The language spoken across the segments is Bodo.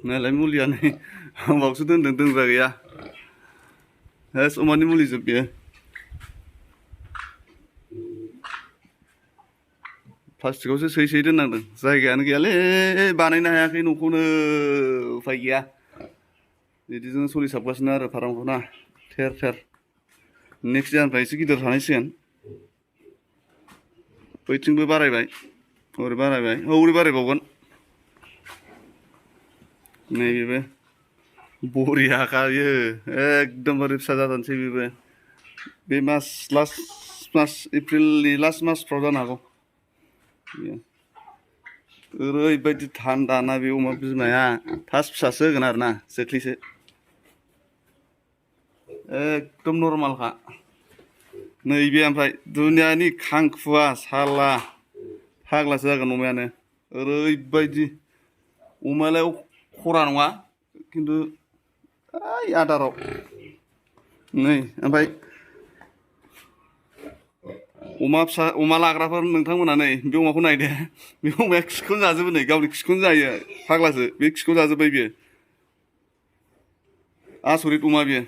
नालाय मुलिया नै बावसो दोनदों दोनग्रा गैया हेस अमानि मुलि जोब बेयो प्लास्टिकआवसो सोयै दोननांदों जायगायानो गैयालै बानायनो हायाखै न'खौनो उफाय गैया बिदिजों सोलिसाबगासिनो आरो फार्मखौ ना थेर थेर नेक्स्ट इयारनिफ्राय एसे गिदिर थानायसिगोन बैथिंबो बारायबाय ओरै बारायबाय ओरै बारायबावगोन नैबेबो बरियाखा बियो एकदमबारे फिसा जाथारनोसै बेबो बे मास लास्ट मास एप्रिलनि लास्ट मासफ्राव जानो हागौ ओरैबायदि थान्दाना बे अमा बिमाया फार्स्ट फिसासो होगोन आरो ना जोख्लिसो एकदम नर्मालखा नैबे ओमफ्राय दुनियानि खांखुवा साला फाग्लासो जागोन अमायानो ओरैबायदि अमायालाय खरा नङा खिन्थु ओइ आदाराव नै ओमफ्राय अमा लाग्राफोर नोंथांमोना नै बे अमाखौ नायदे बे अमाया खिखौनो जाजोबो नै गावनि खिखौनो जायो फाग्लासो बे खिखौ जाजोब्बाय बियो आसरित अमा बियो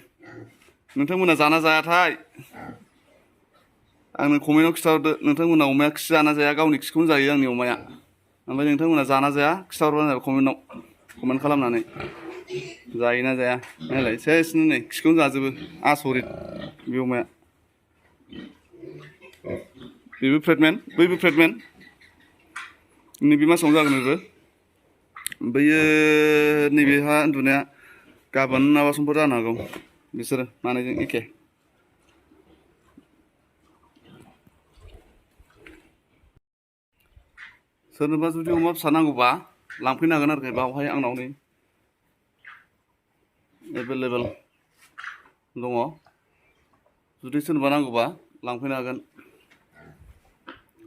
नोंथांमोना जाना जायाथाय आंनो कमेन्टआव खिथाहरदो नोंथांमोना अमाया खि जाना जाया गावनि खिखौनो जायो आंनि अमाया ओमफ्राय नोंथांमोना जाना जाया खिथाहरबानो जाबाय कमेन्टआव कमेन्ट खालामनानै जायोना जाया नायलाय सेसनो नै खिखौनो जाजोबो आसरित बे अमाया बेबो प्रेगनेन्ट बैबो प्रेगनेन्ट नैबे मासावनो जागोन बेबो बैयो नैबेहा उन्दुनाया गाबोन माबा समफोर जानो हागौ बिसोरो मानैजों एखे सोरनोबा जुदि अमा फिसा नांगौबा लांफैनो हागोन आरोखि बावहाय आंनाव नै एभेलेबेल दङ जुदि सोरनोबा नांगौबा लांफैनो हागोन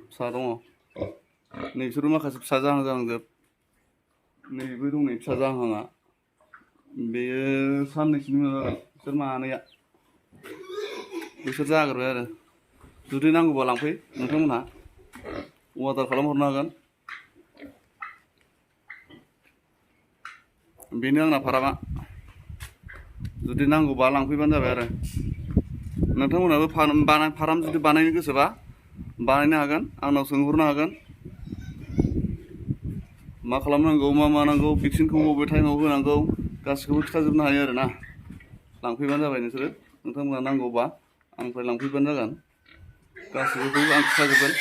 फिसा दङ नैबिसोरबो माखासे फिसा जाहांजोब नैबो दं नै फिसा जाहाङा बेयो साननैसोनि उनाव जागोन बिसोर मानैया बिसोर जाग्रोबाय आरो जुदि नांगौबा लांफै नोंथांमोनहा अर्डार खालामहरनो हागोन बेनो आंना फारामा जुदि नांगौबा लांफैबानो जाबाय आरो नोंथांमोनहाबो फाराम जुदि बानायनो गोसोबा बानायनो हागोन आंनाव सोंहरनो हागोन मा खालामनांगौ मा नांगौ भेक्सिनखौ बबे टाइमाव होनांगौ गासिखौबो खिथाजोबनो हायो आरो ना लांफैबानो जाबाय नोंसोरो नोंथांमोनहा नांगौबा आंनिफ्राय लांफैबानो जागोन गासिबोखौ आं खिथाजोबगोन